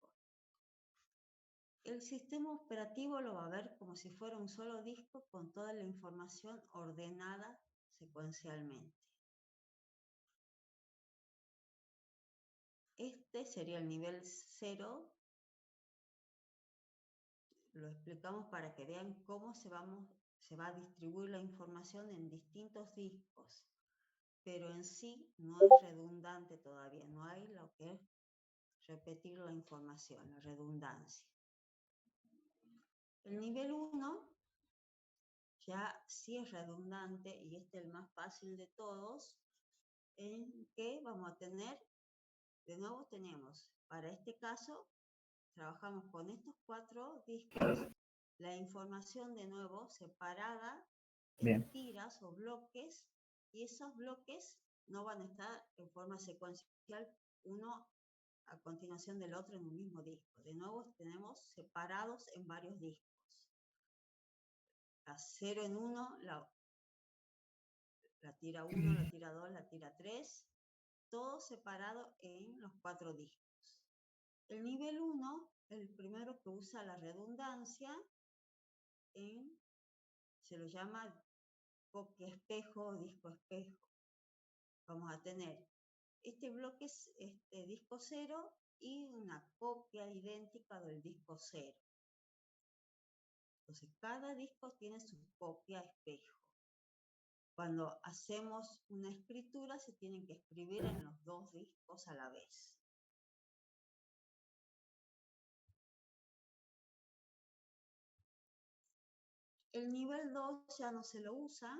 El sistema operativo lo va a ver como si fuera un solo disco con toda la información ordenada secuencialmente. Este sería el nivel 0. Lo explicamos para que vean cómo se va a distribuir la información en distintos discos. Pero en sí no es redundante todavía, no hay lo que es repetir la información, la redundancia. El nivel 1 ya sí es redundante y este es el más fácil de todos, en que vamos a tener, de nuevo tenemos, para este caso, trabajamos con estos 4 discos, la información de nuevo separada en tiras o bloques, y esos bloques no van a estar en forma secuencial uno a continuación del otro en un mismo disco. De nuevo tenemos separados en varios discos. La 0 en 1, la tira 1, la tira 2, la tira 3, todo separado en los 4 discos. El nivel 1, el primero que usa la redundancia, se lo llama copia espejo o disco espejo. Vamos a tener este bloque, este disco 0 y una copia idéntica del disco 0. Entonces, cada disco tiene su copia espejo. Cuando hacemos una escritura, se tienen que escribir en los 2 discos a la vez. El nivel 2 ya no se lo usa.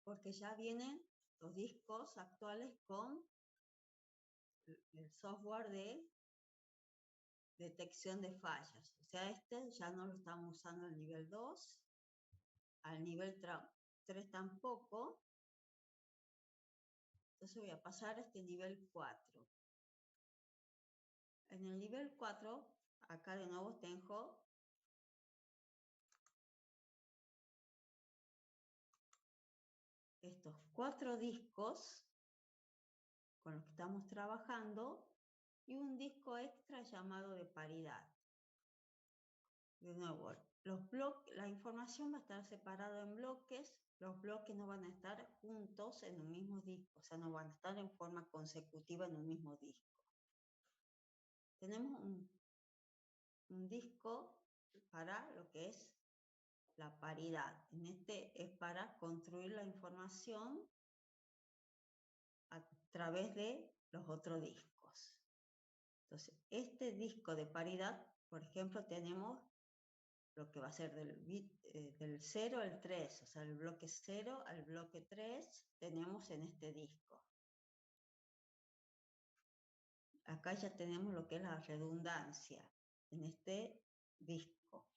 Porque ya vienen los discos actuales con el software de detección de fallas. O sea, este ya no lo estamos usando al nivel 2, al nivel 3 tampoco. Entonces voy a pasar a este nivel 4. En el nivel 4, acá de nuevo tengo estos 4 discos con los que estamos trabajando y un disco extra llamado de paridad. De nuevo, la información va a estar separada en bloques, los bloques no van a estar juntos en un mismo disco, o sea, no van a estar en forma consecutiva en un mismo disco. Tenemos un disco para lo que es la paridad. En este es para construir la información a través de los otros discos. Entonces, este disco de paridad, por ejemplo, tenemos lo que va a ser del 0 al 3, o sea, el bloque 0 al bloque 3 tenemos en este disco. Acá ya tenemos lo que es la redundancia en este disco.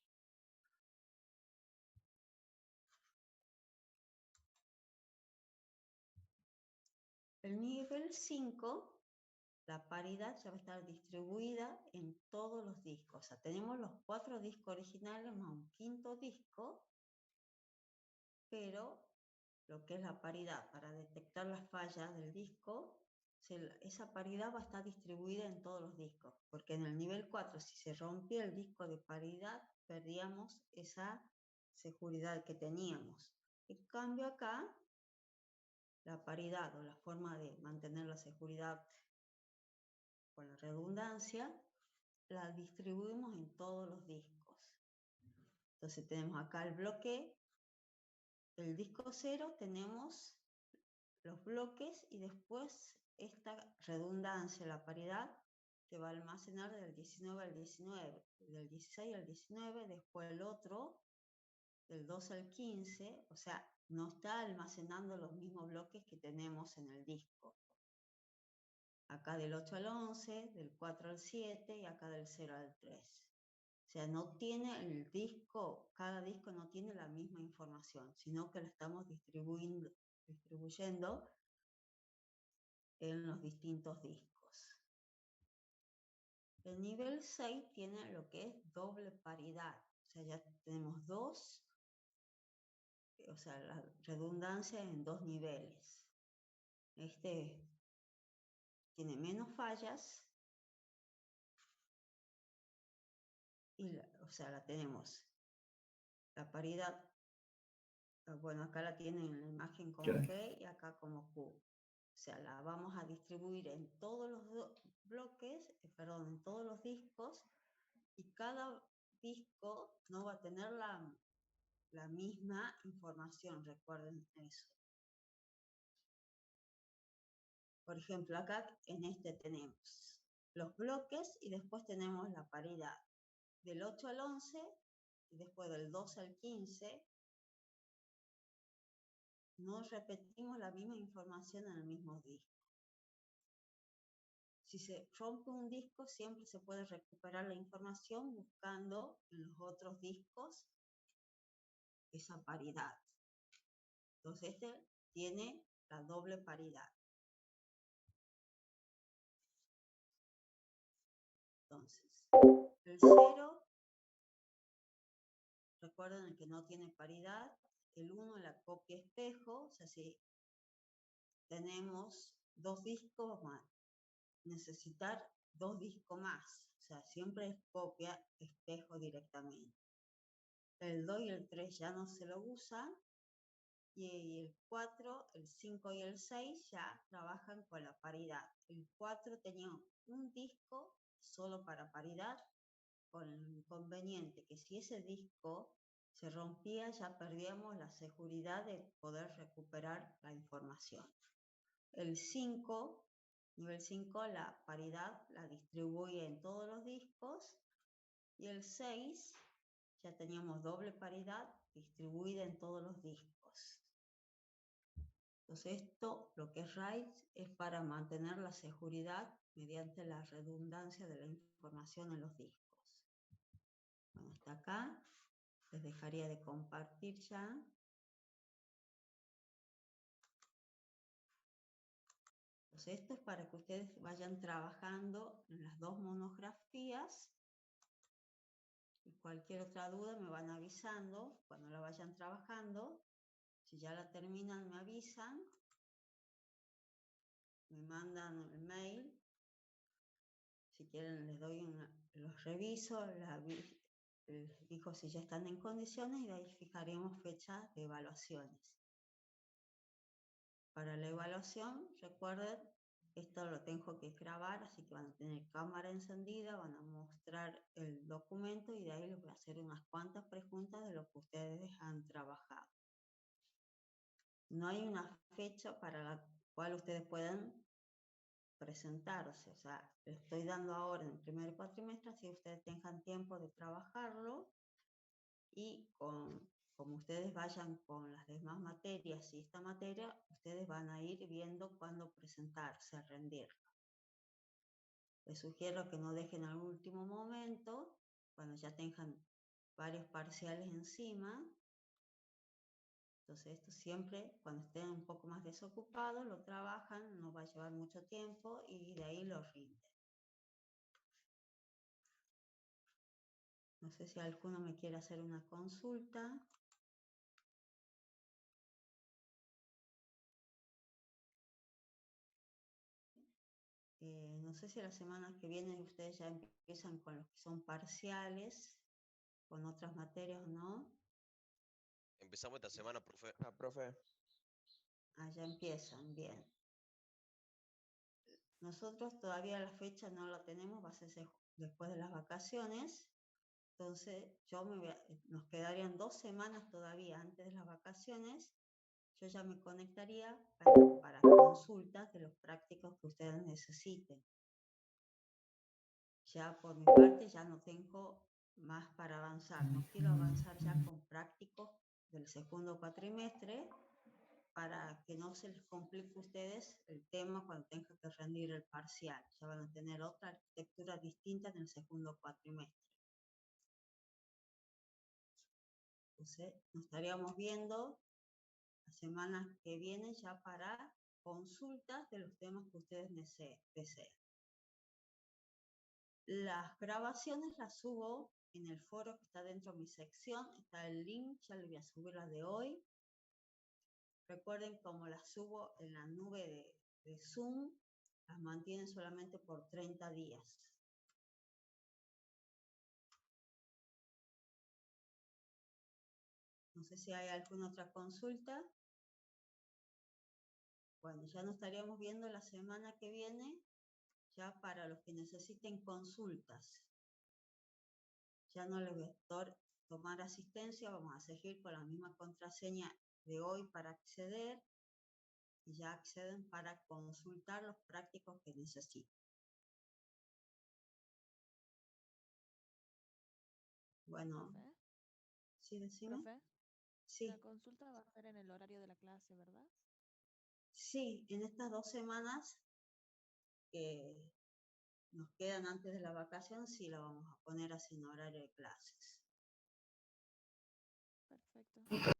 El nivel 5, la paridad ya va a estar distribuida en todos los discos. O sea, tenemos los 4 discos originales más un 5.º disco, pero lo que es la paridad para detectar las fallas del disco, esa paridad va a estar distribuida en todos los discos, porque en el nivel 4, si se rompía el disco de paridad, perdíamos esa seguridad que teníamos. En cambio acá, la paridad o la forma de mantener la seguridad con la redundancia la distribuimos en todos los discos. Entonces tenemos acá el bloque, el disco 0, tenemos los bloques y después esta redundancia, la paridad, que va a almacenar del 19 al 19, del 16 al 19, después el otro, del 12 al 15, o sea, no está almacenando los mismos bloques que tenemos en el disco. Acá del 8 al 11, del 4 al 7 y acá del 0 al 3. O sea, no tiene el disco, cada disco no tiene la misma información, sino que la estamos distribuyendo en los distintos discos. El nivel 6 tiene lo que es doble paridad, o sea, ya tenemos dos, o sea, la redundancia en dos niveles. Este tiene menos fallas, y o sea, la tenemos, la paridad, bueno, acá la tienen en la imagen como P y acá como Q. O sea, la vamos a distribuir en todos los bloques, perdón, en todos los discos, y cada disco no va a tener la misma información, recuerden eso. Por ejemplo, acá en este tenemos los bloques y después tenemos la paridad del 8 al 11 y después del 12 al 15. No repetimos la misma información en el mismo disco. Si se rompe un disco, siempre se puede recuperar la información buscando en los otros discos esa paridad. Entonces, este tiene la doble paridad. Entonces, el 0, recuerden el que no tiene paridad. El 1, la copia espejo, o sea, si tenemos dos discos, vamos a necesitar dos discos más. O sea, siempre es copia espejo directamente. El 2 y el 3 ya no se lo usan. Y el 4, el 5 y el 6 ya trabajan con la paridad. El 4 tenía un disco solo para paridad, con el inconveniente que si ese disco se rompía ya perdíamos la seguridad de poder recuperar la información. El 5, nivel 5, la paridad la distribuye en todos los discos. Y el 6 ya teníamos doble paridad distribuida en todos los discos. Entonces esto, lo que es RAID, es para mantener la seguridad mediante la redundancia de la información en los discos. Bueno, hasta acá les dejaría de compartir ya. Entonces esto es para que ustedes vayan trabajando en las dos monografías. Y cualquier otra duda me van avisando cuando la vayan trabajando. Si ya la terminan, me avisan. Me mandan el mail. Si quieren, les doy los reviso, les digo si ya están en condiciones y de ahí fijaremos fecha de evaluaciones. Para la evaluación, recuerden, esto lo tengo que grabar, así que van a tener cámara encendida, van a mostrar el documento y de ahí les voy a hacer unas cuantas preguntas de lo que ustedes han trabajado. No hay una fecha para la cual ustedes puedan presentarse, o sea, le estoy dando ahora en el primer cuatrimestre, así ustedes tengan tiempo de trabajarlo y como ustedes vayan con las demás materias y esta materia, ustedes van a ir viendo cuándo presentarse, rendirlo. Les sugiero que no dejen al último momento, cuando ya tengan varios parciales encima. Entonces esto siempre, cuando estén un poco más desocupados, lo trabajan, no va a llevar mucho tiempo y de ahí lo rinden. No sé si alguno me quiere hacer una consulta. No sé si la semana que viene ustedes ya empiezan con los que son parciales, con otras materias o no. Empezamos esta semana, profe. Ah, profe. Ah, ya empiezan, bien. Nosotros todavía la fecha no la tenemos, va a ser después de las vacaciones. Entonces, nos quedarían 2 semanas todavía antes de las vacaciones. Yo ya me conectaría para consultas de los prácticos que ustedes necesiten. Ya por mi parte ya no tengo más para avanzar. No quiero avanzar ya con prácticos del segundo cuatrimestre para que no se les complique a ustedes el tema cuando tengan que rendir el parcial. Ya van a tener otra arquitectura distinta en el segundo cuatrimestre. Entonces, nos estaríamos viendo la semana que viene ya para consultas de los temas que ustedes deseen. Las grabaciones las subo en el foro que está dentro de mi sección. Está el link, ya le voy a subir las de hoy. Recuerden, como las subo en la nube de Zoom, las mantienen solamente por 30 días. No sé si hay alguna otra consulta. Bueno, ya nos estaríamos viendo la semana que viene, ya para los que necesiten consultas. Ya no les voy a tomar asistencia, vamos a seguir con la misma contraseña de hoy para acceder, y ya acceden para consultar los prácticos que necesiten. Bueno, ¿Profe? ¿sí decime? ¿Profe? Sí. La consulta va a ser en el horario de la clase, ¿verdad? Sí, en estas 2 semanas que nos quedan antes de la vacación, sí la vamos a poner así en horario de clases. Perfecto, gracias.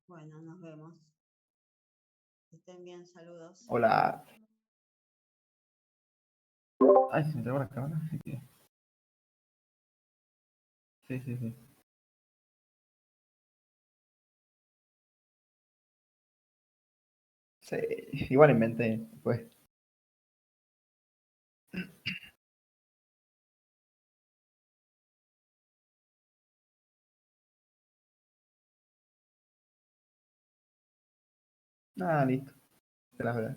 Bueno, nos vemos. Que estén bien, saludos. Hola. Ay, se me trabó la cámara. Sí, sí, sí. Sí, igual inventé, pues. Nada, listo. Se las veo.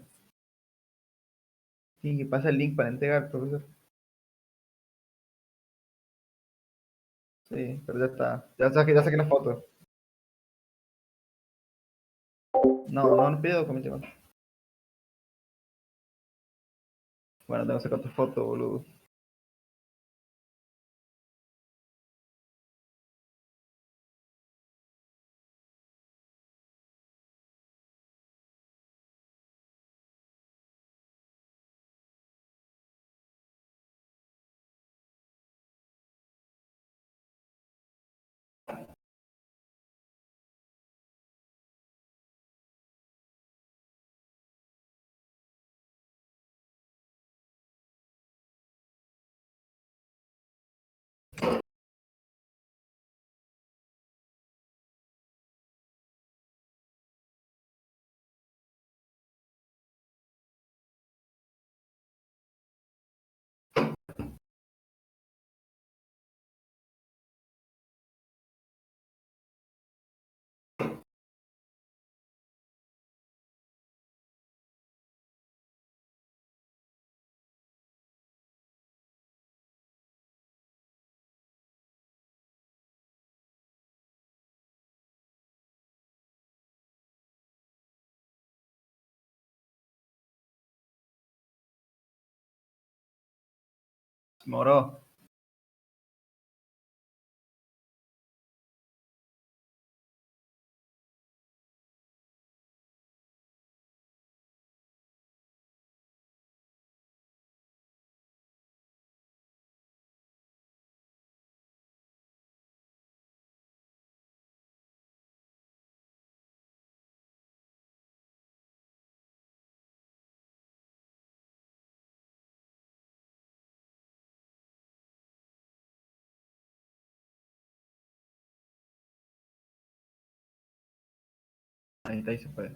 Sí, que pasa el link para entregar, profesor. Sí, pero ya está. Ya saqué la foto. No pido comité. Bueno, tengo que sacar otra foto, boludo. Moro. Ahí se puede.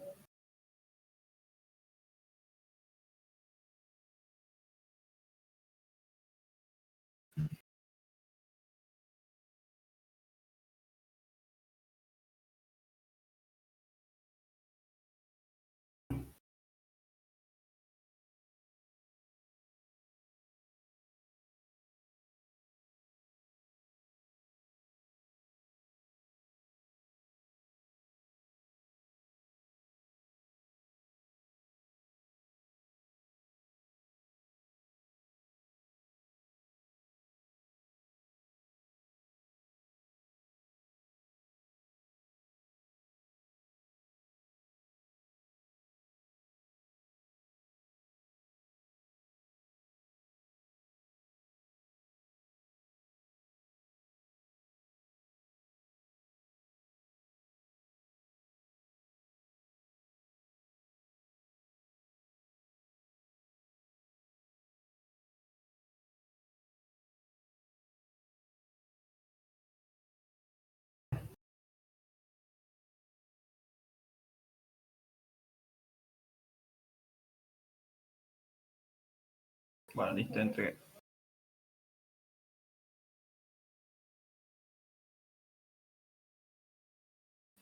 Bueno, listo, entregué.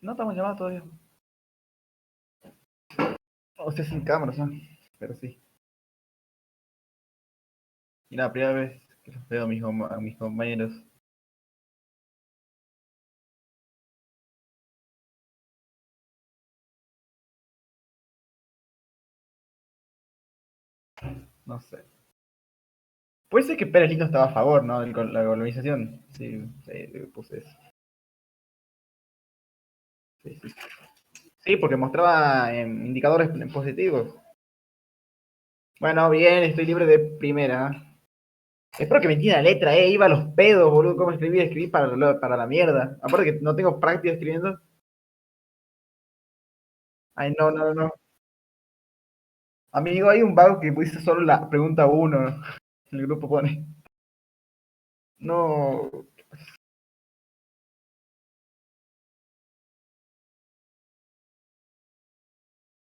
No estamos llamados todavía. O sea, sin cámaras, ¿no? Pero sí. Y la primera vez que los veo a mis compañeros. No sé. Puede ser que Pérez Lindo estaba a favor, ¿no? De la colonización. Sí, sí, puse eso. Sí, sí. Sí, porque mostraba indicadores positivos. Bueno, bien, estoy libre de primera. Espero que me entienda la letra, iba a los pedos, boludo, cómo escribí, escribí para la mierda. Aparte que no tengo práctica escribiendo. Ay, no, no, no. Amigo, hay un bug que puse solo la pregunta 1. El grupo pone. No.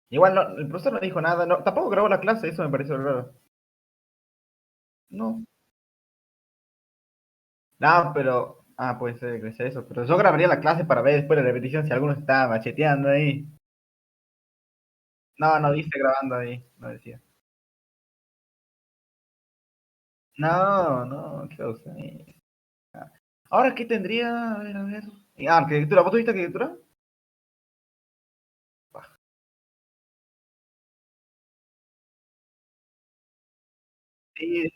Igual no, el profesor no dijo nada, no, tampoco grabó la clase, eso me pareció raro. No. No, pero. Ah, puede ser que sea eso. Pero yo grabaría la clase para ver después de la repetición si alguno está macheteando ahí. No, no dice grabando ahí, no decía. No, no, ¿qué cosa? Ahora, ¿qué tendría? A ver, a ver. Arquitectura. ¿Vos tuviste arquitectura? Sí,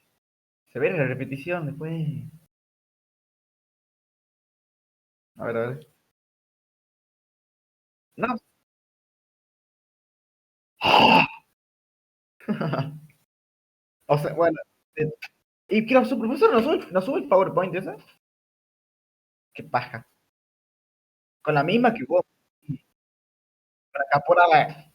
se ve en la repetición después. A ver, a ver. No. O sea, bueno. ¿Y que su profesor no sube el PowerPoint esa? Qué paja. Con la misma que vos. Para acá por la